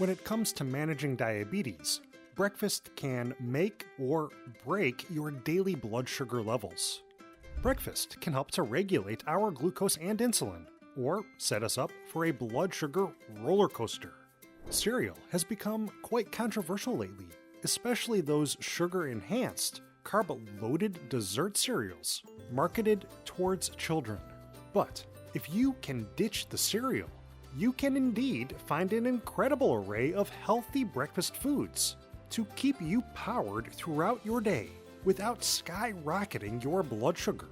When it comes to managing diabetes, breakfast can make or break your daily blood sugar levels. Breakfast can help to regulate our glucose and insulin, or set us up for a blood sugar roller coaster. Cereal has become quite controversial lately, especially those sugar-enhanced, carb-loaded dessert cereals marketed towards children. But if you can ditch the cereal, you can indeed find an incredible array of healthy breakfast foods to keep you powered throughout your day without skyrocketing your blood sugar.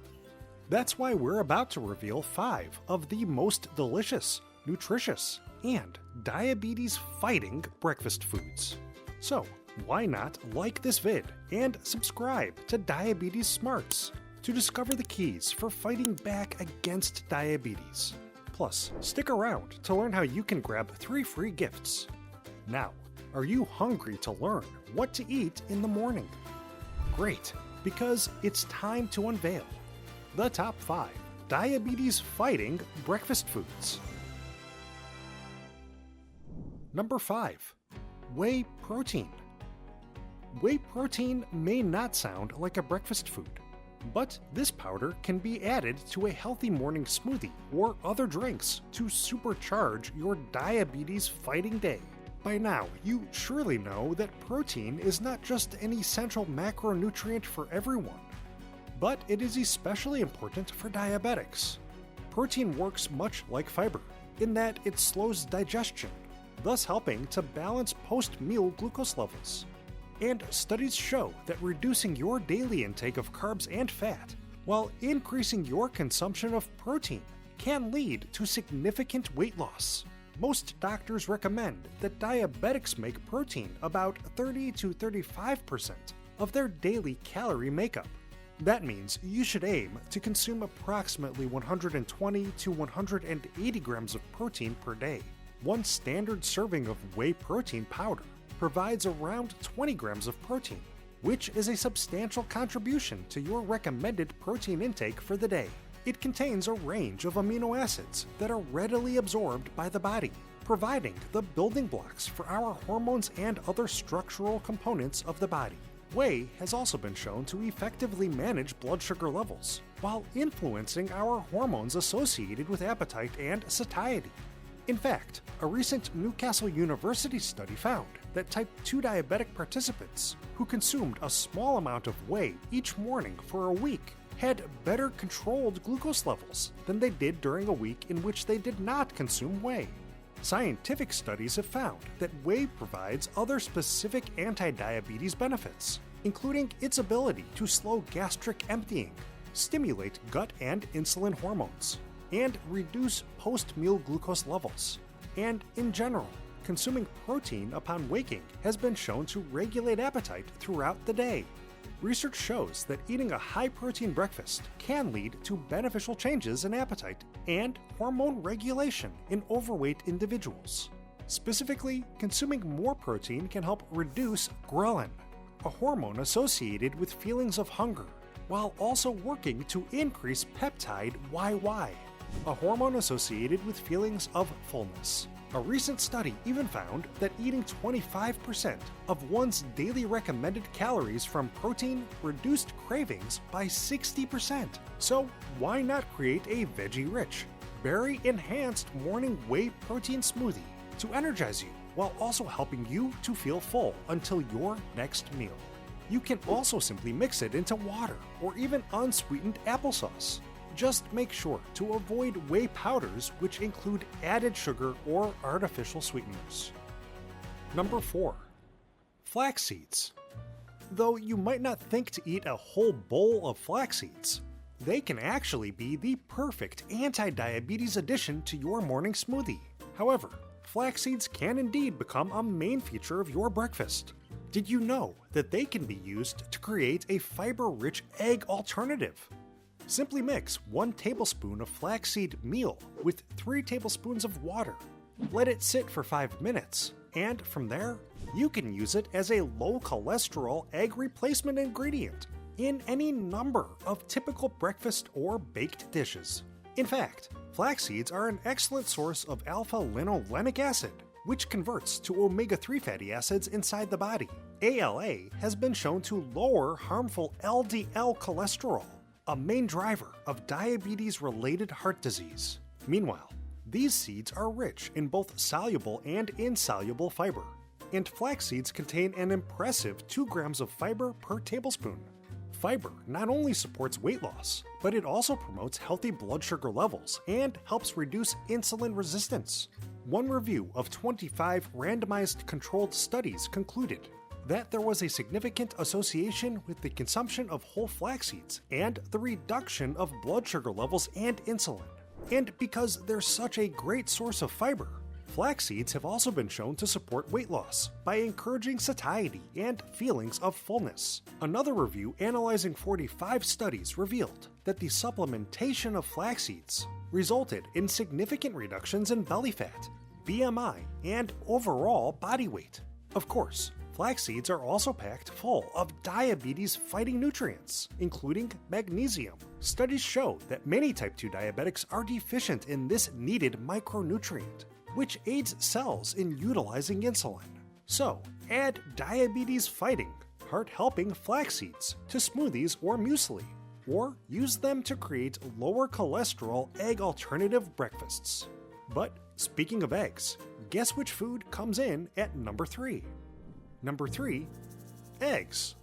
That's why we're about to reveal 5 of the most delicious, nutritious, and diabetes-fighting breakfast foods. So, why not like this vid and subscribe to Diabetes Smarts to discover the keys for fighting back against diabetes. Plus, stick around to learn how you can grab 3 free gifts. Now, are you hungry to learn what to eat in the morning? Great, because it's time to unveil the top 5 diabetes-fighting breakfast foods. Number 5. Whey Protein. Whey protein may not sound like a breakfast food, but this powder can be added to a healthy morning smoothie or other drinks to supercharge your diabetes-fighting day. By now, you surely know that protein is not just an essential macronutrient for everyone, but it is especially important for diabetics. Protein works much like fiber, in that it slows digestion, thus helping to balance post-meal glucose levels. And studies show that reducing your daily intake of carbs and fat, while increasing your consumption of protein, can lead to significant weight loss. Most doctors recommend that diabetics make protein about 30 to 35% of their daily calorie makeup. That means you should aim to consume approximately 120 to 180 grams of protein per day. One standard serving of whey protein powder provides around 20 grams of protein, which is a substantial contribution to your recommended protein intake for the day. It contains a range of amino acids that are readily absorbed by the body, providing the building blocks for our hormones and other structural components of the body. Whey has also been shown to effectively manage blood sugar levels while influencing our hormones associated with appetite and satiety. In fact, a recent Newcastle University study found that type 2 diabetic participants who consumed a small amount of whey each morning for a week had better controlled glucose levels than they did during a week in which they did not consume whey. Scientific studies have found that whey provides other specific anti-diabetes benefits, including its ability to slow gastric emptying, stimulate gut and insulin hormones, and reduce post-meal glucose levels. And in general, consuming protein upon waking has been shown to regulate appetite throughout the day. Research shows that eating a high-protein breakfast can lead to beneficial changes in appetite and hormone regulation in overweight individuals. Specifically, consuming more protein can help reduce ghrelin, a hormone associated with feelings of hunger, while also working to increase peptide YY, a hormone associated with feelings of fullness. A recent study even found that eating 25% of one's daily recommended calories from protein reduced cravings by 60%. So why not create a veggie-rich, berry-enhanced morning whey protein smoothie to energize you while also helping you to feel full until your next meal? You can also simply mix it into water or even unsweetened applesauce. Just make sure to avoid whey powders which include added sugar or artificial sweeteners. Number 4. Flax seeds. Though you might not think to eat a whole bowl of flax seeds, they can actually be the perfect anti-diabetes addition to your morning smoothie. However, flax seeds can indeed become a main feature of your breakfast. Did you know that they can be used to create a fiber-rich egg alternative? Simply mix 1 tablespoon of flaxseed meal with 3 tablespoons of water. Let it sit for 5 minutes, and from there, you can use it as a low-cholesterol egg replacement ingredient in any number of typical breakfast or baked dishes. In fact, flax seeds are an excellent source of alpha-linolenic acid, which converts to omega-3 fatty acids inside the body. ALA has been shown to lower harmful LDL cholesterol, a main driver of diabetes-related heart disease. Meanwhile, these seeds are rich in both soluble and insoluble fiber, and flax seeds contain an impressive 2 grams of fiber per tablespoon. Fiber not only supports weight loss, but it also promotes healthy blood sugar levels and helps reduce insulin resistance. One review of 25 randomized controlled studies concluded that there was a significant association with the consumption of whole flax seeds and the reduction of blood sugar levels and insulin. And because they're such a great source of fiber, flax seeds have also been shown to support weight loss by encouraging satiety and feelings of fullness. Another review analyzing 45 studies revealed that the supplementation of flax seeds resulted in significant reductions in belly fat, BMI, and overall body weight. Of course, flax seeds are also packed full of diabetes-fighting nutrients, including magnesium. Studies show that many type 2 diabetics are deficient in this needed micronutrient, which aids cells in utilizing insulin. So, add diabetes-fighting, heart-helping flax seeds to smoothies or muesli, or use them to create lower cholesterol egg alternative breakfasts. But speaking of eggs, guess which food comes in at number 3? Number 3, eggs.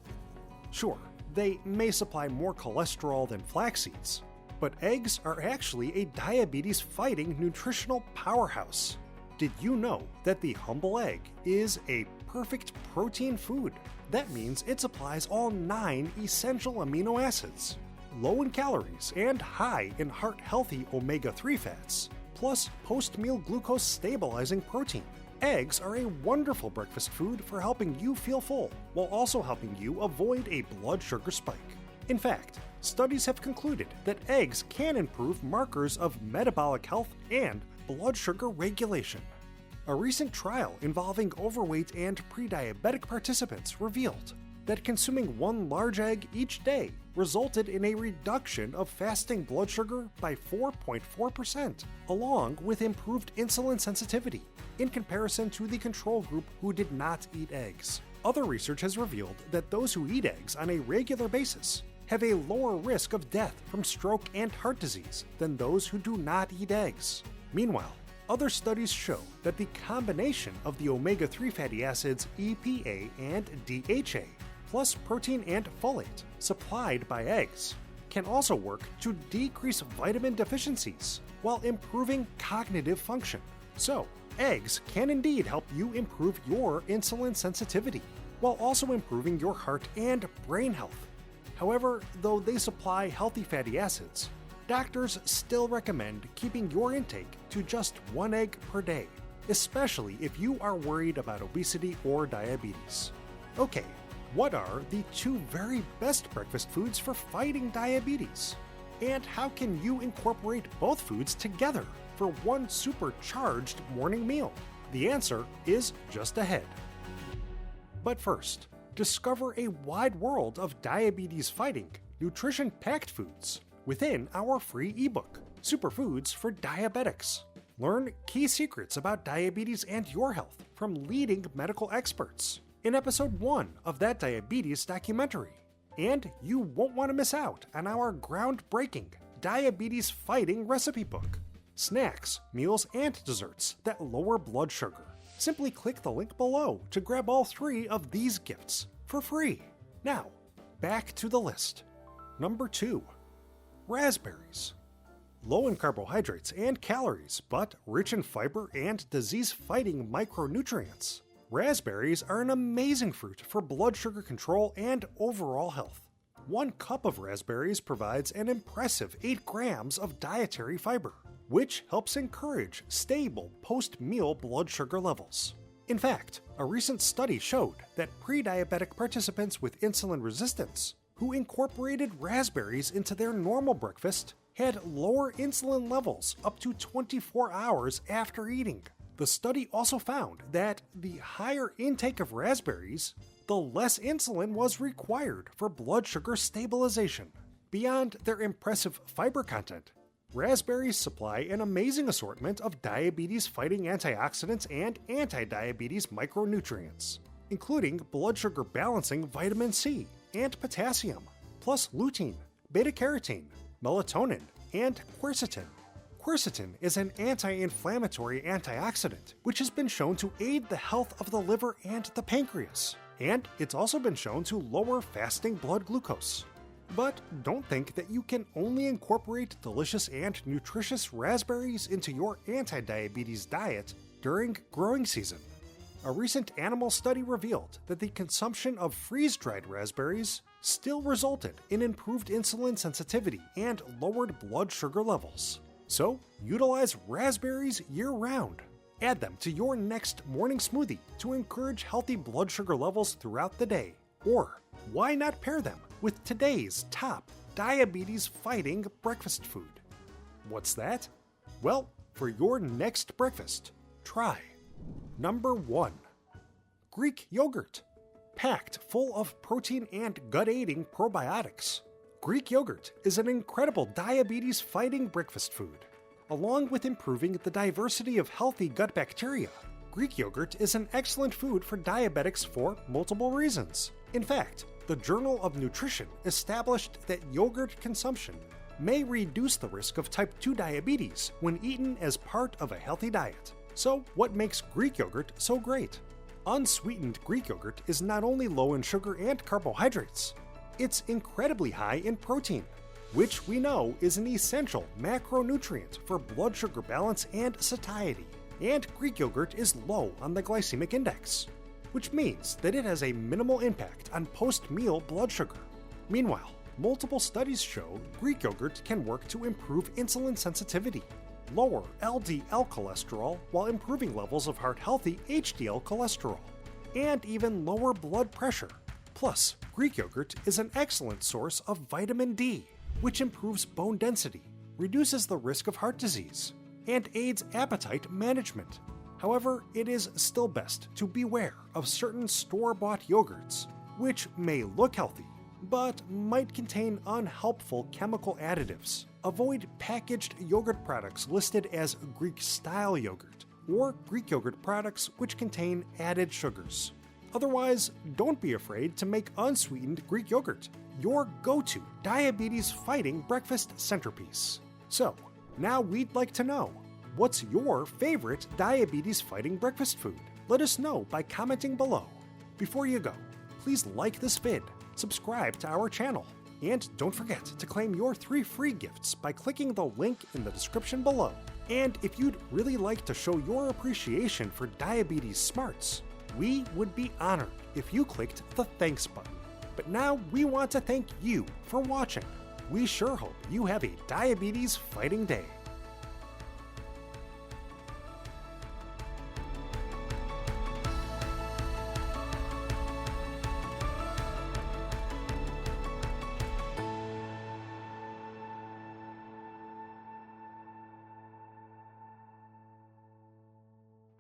Sure, they may supply more cholesterol than flax seeds, but eggs are actually a diabetes-fighting nutritional powerhouse. Did you know that the humble egg is a perfect protein food? That means it supplies all 9 essential amino acids, low in calories and high in heart-healthy omega-3 fats, plus post-meal glucose stabilizing protein. Eggs are a wonderful breakfast food for helping you feel full, while also helping you avoid a blood sugar spike. In fact, studies have concluded that eggs can improve markers of metabolic health and blood sugar regulation. A recent trial involving overweight and pre-diabetic participants revealed that consuming 1 large egg each day resulted in a reduction of fasting blood sugar by 4.4%, along with improved insulin sensitivity, in comparison to the control group who did not eat eggs. Other research has revealed that those who eat eggs on a regular basis have a lower risk of death from stroke and heart disease than those who do not eat eggs. Meanwhile, other studies show that the combination of the omega-3 fatty acids EPA and DHA, plus protein and folate supplied by eggs, can also work to decrease vitamin deficiencies while improving cognitive function. So, eggs can indeed help you improve your insulin sensitivity, while also improving your heart and brain health. However, though they supply healthy fatty acids, doctors still recommend keeping your intake to just 1 egg per day, especially if you are worried about obesity or diabetes. Okay, what are the 2 very best breakfast foods for fighting diabetes? And how can you incorporate both foods together for one supercharged morning meal? The answer is just ahead. But first, discover a wide world of diabetes-fighting, nutrition-packed foods within our free ebook, Superfoods for Diabetics. Learn key secrets about diabetes and your health from leading medical experts in episode 1 of that diabetes documentary. And you won't want to miss out on our groundbreaking diabetes-fighting recipe book, Snacks, Meals, and Desserts that Lower Blood Sugar. Simply click the link below to grab all 3 of these gifts for free. Now, back to the list. Number 2. Raspberries. Low in carbohydrates and calories, but rich in fiber and disease-fighting micronutrients, raspberries are an amazing fruit for blood sugar control and overall health. 1 cup of raspberries provides an impressive 8 grams of dietary fiber, which helps encourage stable post-meal blood sugar levels. In fact, a recent study showed that pre-diabetic participants with insulin resistance who incorporated raspberries into their normal breakfast had lower insulin levels up to 24 hours after eating. The study also found that the higher intake of raspberries, the less insulin was required for blood sugar stabilization. Beyond their impressive fiber content, Raspberries supply an amazing assortment of diabetes-fighting antioxidants and anti-diabetes micronutrients, including blood sugar balancing vitamin C and potassium, plus lutein, beta-carotene, melatonin, and quercetin. Quercetin is an anti-inflammatory antioxidant which has been shown to aid the health of the liver and the pancreas, and it's also been shown to lower fasting blood glucose. But don't think that you can only incorporate delicious and nutritious raspberries into your anti-diabetes diet during growing season. A recent animal study revealed that the consumption of freeze-dried raspberries still resulted in improved insulin sensitivity and lowered blood sugar levels. So, utilize raspberries year-round. Add them to your next morning smoothie to encourage healthy blood sugar levels throughout the day. Or, why not pair them with today's top diabetes-fighting breakfast food? What's that? Well, for your next breakfast, try Number 1. Greek yogurt. Packed full of protein and gut-aiding probiotics, Greek yogurt is an incredible diabetes-fighting breakfast food. Along with improving the diversity of healthy gut bacteria, Greek yogurt is an excellent food for diabetics for multiple reasons. In fact, the Journal of Nutrition established that yogurt consumption may reduce the risk of type 2 diabetes when eaten as part of a healthy diet. So, what makes Greek yogurt so great? Unsweetened Greek yogurt is not only low in sugar and carbohydrates, it's incredibly high in protein, which we know is an essential macronutrient for blood sugar balance and satiety. And Greek yogurt is low on the glycemic index, which means that it has a minimal impact on post-meal blood sugar. Meanwhile, multiple studies show Greek yogurt can work to improve insulin sensitivity, lower LDL cholesterol while improving levels of heart-healthy HDL cholesterol, and even lower blood pressure. Plus, Greek yogurt is an excellent source of vitamin D, which improves bone density, reduces the risk of heart disease, and aids appetite management. However, it is still best to beware of certain store-bought yogurts, which may look healthy, but might contain unhelpful chemical additives. Avoid packaged yogurt products listed as Greek-style yogurt, or Greek yogurt products which contain added sugars. Otherwise, don't be afraid to make unsweetened Greek yogurt your go-to diabetes-fighting breakfast centerpiece. So, now we'd like to know, what's your favorite diabetes-fighting breakfast food? Let us know by commenting below. Before you go, please like this vid, subscribe to our channel, and don't forget to claim your 3 free gifts by clicking the link in the description below. And if you'd really like to show your appreciation for diabetes smarts, we would be honored if you clicked the thanks button. But now we want to thank you for watching. We sure hope you have a diabetes fighting day.